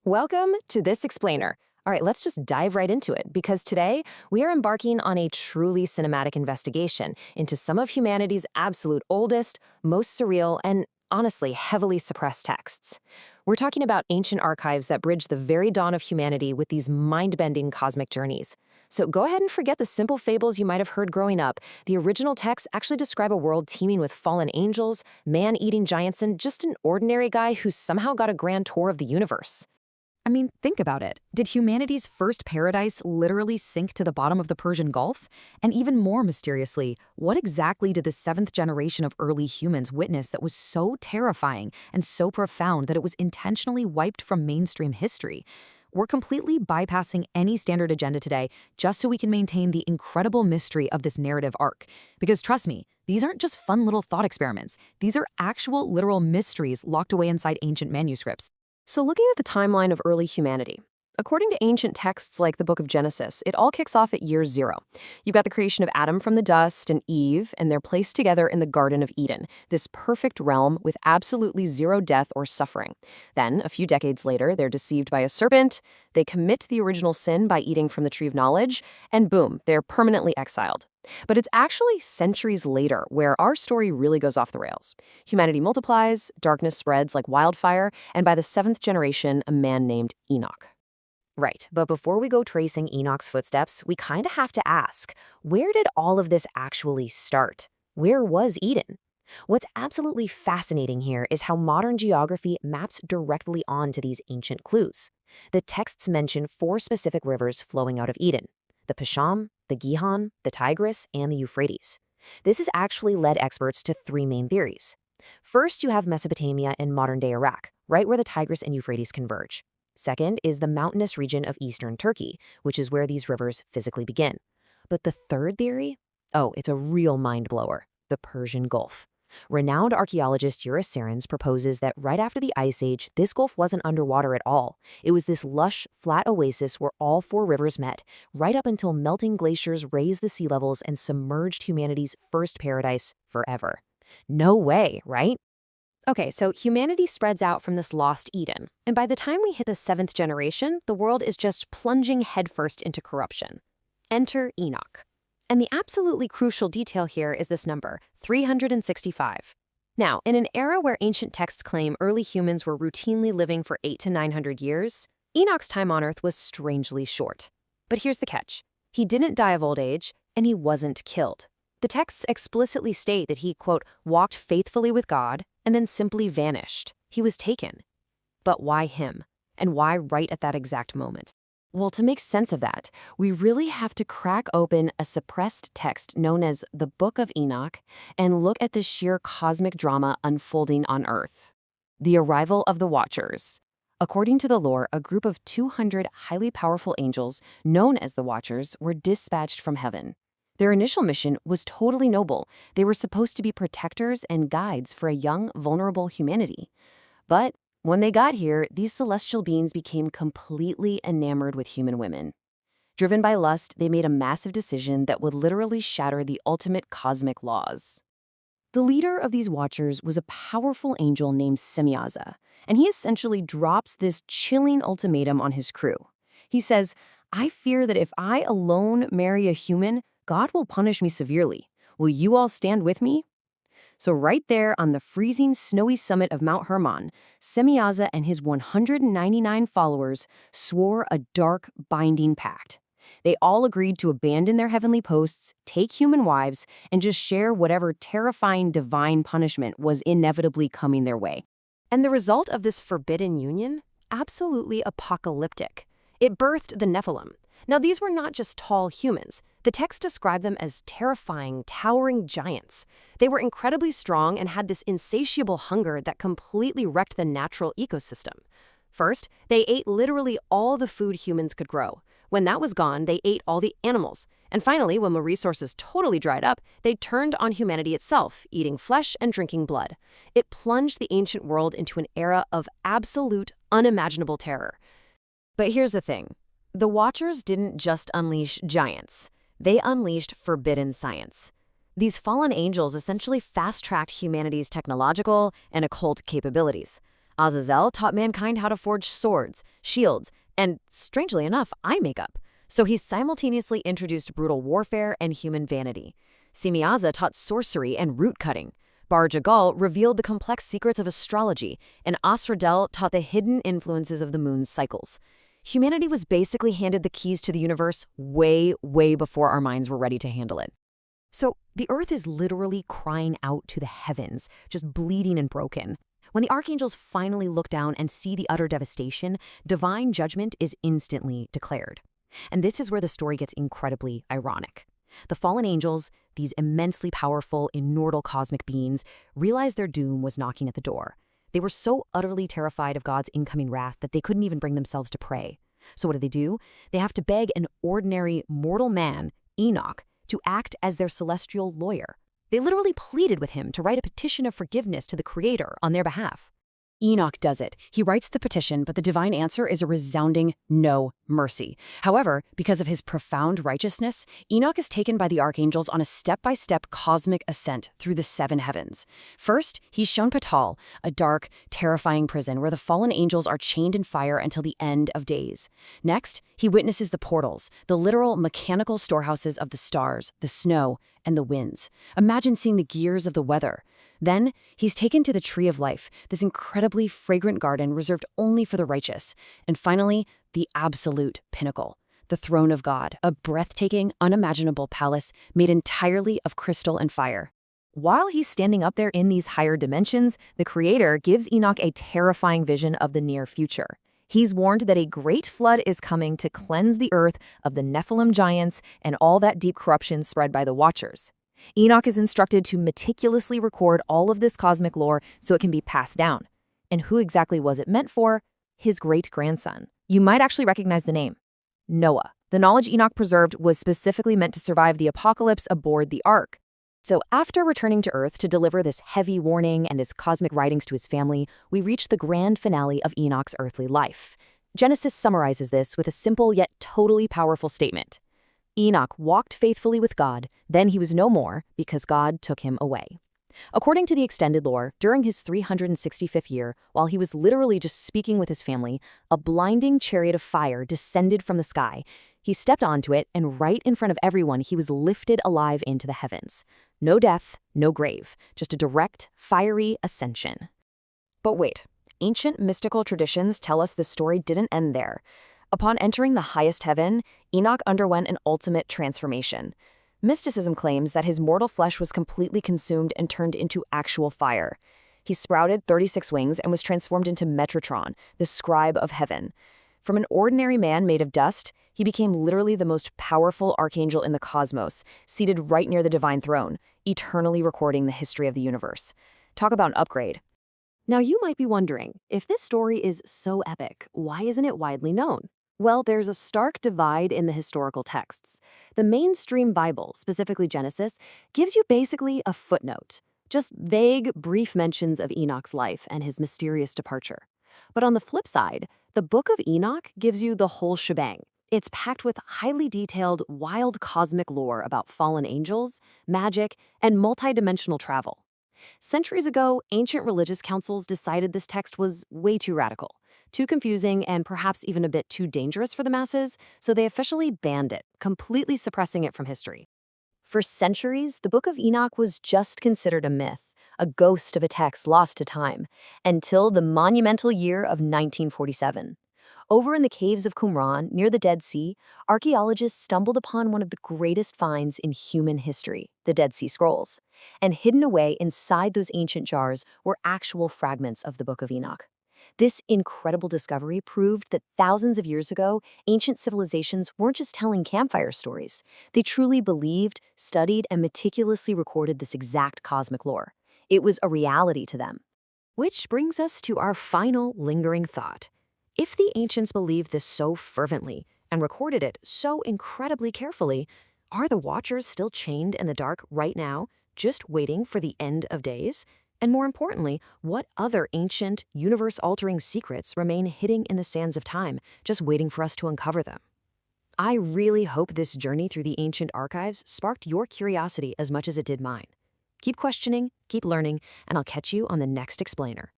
Welcome to This Explainer. All right, let's just dive right into it because today we are embarking on a truly cinematic investigation into some of humanity's absolute oldest, most surreal, and honestly heavily suppressed texts. We're talking about ancient archives that bridge the very dawn of humanity with these mind-bending cosmic journeys. So go ahead and forget the simple fables you might have heard growing up. The original texts actually describe a world teeming with fallen angels, man-eating giants, and just an ordinary guy who somehow got a grand tour of the universe. I mean, think about it. Did humanity's first paradise literally sink to the bottom of the Persian Gulf? And even more mysteriously, what exactly did the seventh generation of early humans witness that was so terrifying and so profound that it was intentionally wiped from mainstream history? We're completely bypassing any standard agenda today just so we can maintain the incredible mystery of this narrative arc. Because trust me, these aren't just fun little thought experiments. These are actual literal mysteries locked away inside ancient manuscripts. So looking at the timeline of early humanity, according to ancient texts like the Book of Genesis, it all kicks off at year 0. You've got the creation of Adam from the dust and Eve, and they're placed together in the Garden of Eden, this perfect realm with absolutely zero death or suffering. Then, a few decades later, they're deceived by a serpent, they commit the original sin by eating from the Tree of Knowledge, and boom, they're permanently exiled. But it's actually centuries later where our story really goes off the rails. Humanity multiplies, darkness spreads like wildfire, and by the 7th generation, a man named Enoch. Right, but before we go tracing Enoch's footsteps, we kind of have to ask, where did all of this actually start? Where was Eden? What's absolutely fascinating here is how modern geography maps directly onto these ancient clues. The texts mention 4 specific rivers flowing out of Eden: the Pisham, the Gihon, the Tigris, and the Euphrates. This has actually led experts to 3 main theories. First, you have Mesopotamia and modern-day Iraq, right where the Tigris and Euphrates converge. Second is the mountainous region of eastern Turkey, which is where these rivers physically begin. But the third theory? Oh, it's a real mind-blower: the Persian Gulf. Renowned archaeologist Eurus Serins proposes that right after the Ice Age, this gulf wasn't underwater at all. It was this lush, flat oasis where all 4 rivers met, right up until melting glaciers raised the sea levels and submerged humanity's first paradise forever. No way, right? Okay, so humanity spreads out from this lost Eden, and by the time we hit the 7th generation, the world is just plunging headfirst into corruption. Enter Enoch. And the absolutely crucial detail here is this number, 365. Now, in an era where ancient texts claim early humans were routinely living for 800 to 900 years, Enoch's time on Earth was strangely short. But here's the catch. He didn't die of old age, and he wasn't killed. The texts explicitly state that he, quote, walked faithfully with God, and then simply vanished. He was taken. But why him? And why right at that exact moment? Well, to make sense of that, we really have to crack open a suppressed text known as the Book of Enoch and look at the sheer cosmic drama unfolding on Earth. The arrival of the Watchers. According to the lore, a group of 200 highly powerful angels, known as the Watchers, were dispatched from heaven. Their initial mission was totally noble. They were supposed to be protectors and guides for a young, vulnerable humanity. But when they got here, these celestial beings became completely enamored with human women. Driven by lust, they made a massive decision that would literally shatter the ultimate cosmic laws. The leader of these Watchers was a powerful angel named Semyaza, and he essentially drops this chilling ultimatum on his crew. He says, "I fear that if I alone marry a human, God will punish me severely. Will you all stand with me?" So right there on the freezing, snowy summit of Mount Hermon, Semyaza and his 199 followers swore a dark, binding pact. They all agreed to abandon their heavenly posts, take human wives, and just share whatever terrifying divine punishment was inevitably coming their way. And the result of this forbidden union? Absolutely apocalyptic. It birthed the Nephilim. Now, these were not just tall humans. The text described them as terrifying, towering giants. They were incredibly strong and had this insatiable hunger that completely wrecked the natural ecosystem. First, they ate literally all the food humans could grow. When that was gone, they ate all the animals. And finally, when the resources totally dried up, they turned on humanity itself, eating flesh and drinking blood. It plunged the ancient world into an era of absolute, unimaginable terror. But here's the thing. The Watchers didn't just unleash giants. They unleashed forbidden science. These fallen angels essentially fast-tracked humanity's technological and occult capabilities. Azazel taught mankind how to forge swords, shields, and, strangely enough, eye makeup. So he simultaneously introduced brutal warfare and human vanity. Simiaza taught sorcery and root cutting. Bar-Jagal revealed the complex secrets of astrology, and Asradel taught the hidden influences of the moon's cycles. Humanity was basically handed the keys to the universe way, way before our minds were ready to handle it. So the earth is literally crying out to the heavens, just bleeding and broken. When the archangels finally look down and see the utter devastation, divine judgment is instantly declared. And this is where the story gets incredibly ironic. The fallen angels, these immensely powerful, immortal cosmic beings, realized their doom was knocking at the door. They were so utterly terrified of God's incoming wrath that they couldn't even bring themselves to pray. So what do? They have to beg an ordinary mortal man, Enoch, to act as their celestial lawyer. They literally pleaded with him to write a petition of forgiveness to the Creator on their behalf. Enoch does it. He writes the petition, but the divine answer is a resounding no mercy. However, because of his profound righteousness, Enoch is taken by the archangels on a step-by-step cosmic ascent through the seven heavens. First, he's shown Patal, a dark, terrifying prison where the fallen angels are chained in fire until the end of days. Next, he witnesses the portals, the literal mechanical storehouses of the stars, the snow, and the winds. Imagine seeing the gears of the weather. Then, he's taken to the Tree of Life, this incredibly fragrant garden reserved only for the righteous. And finally, the absolute pinnacle, the throne of God, a breathtaking, unimaginable palace made entirely of crystal and fire. While he's standing up there in these higher dimensions, the Creator gives Enoch a terrifying vision of the near future. He's warned that a great flood is coming to cleanse the earth of the Nephilim giants and all that deep corruption spread by the Watchers. Enoch is instructed to meticulously record all of this cosmic lore so it can be passed down. And who exactly was it meant for? His great-grandson. You might actually recognize the name. Noah. The knowledge Enoch preserved was specifically meant to survive the apocalypse aboard the ark. So after returning to Earth to deliver this heavy warning and his cosmic writings to his family, we reach the grand finale of Enoch's earthly life. Genesis summarizes this with a simple yet totally powerful statement. Enoch walked faithfully with God, then he was no more because God took him away. According to the extended lore, during his 365th year, while he was literally just speaking with his family, a blinding chariot of fire descended from the sky. He stepped onto it, and right in front of everyone, he was lifted alive into the heavens. No death, no grave, just a direct, fiery ascension. But wait, ancient mystical traditions tell us the story didn't end there. Upon entering the highest heaven, Enoch underwent an ultimate transformation. Mysticism claims that his mortal flesh was completely consumed and turned into actual fire. He sprouted 36 wings and was transformed into Metatron, the scribe of heaven. From an ordinary man made of dust, he became literally the most powerful archangel in the cosmos, seated right near the divine throne, eternally recording the history of the universe. Talk about an upgrade. Now you might be wondering, if this story is so epic, why isn't it widely known? Well, there's a stark divide in the historical texts. The mainstream Bible, specifically Genesis, gives you basically a footnote, just vague, brief mentions of Enoch's life and his mysterious departure. But on the flip side, the Book of Enoch gives you the whole shebang. It's packed with highly detailed, wild cosmic lore about fallen angels, magic, and multidimensional travel. Centuries ago, ancient religious councils decided this text was way too radical, too confusing, and perhaps even a bit too dangerous for the masses, so they officially banned it, completely suppressing it from history. For centuries, the Book of Enoch was just considered a myth, a ghost of a text lost to time, until the monumental year of 1947. Over in the caves of Qumran, near the Dead Sea, archaeologists stumbled upon one of the greatest finds in human history, the Dead Sea Scrolls. And hidden away inside those ancient jars were actual fragments of the Book of Enoch. This incredible discovery proved that thousands of years ago, ancient civilizations weren't just telling campfire stories. They truly believed, studied, and meticulously recorded this exact cosmic lore. It was a reality to them. Which brings us to our final lingering thought. If the ancients believed this so fervently and recorded it so incredibly carefully, are the Watchers still chained in the dark right now, just waiting for the end of days? And more importantly, what other ancient, universe-altering secrets remain hidden in the sands of time, just waiting for us to uncover them? I really hope this journey through the ancient archives sparked your curiosity as much as it did mine. Keep questioning, keep learning, and I'll catch you on the next explainer.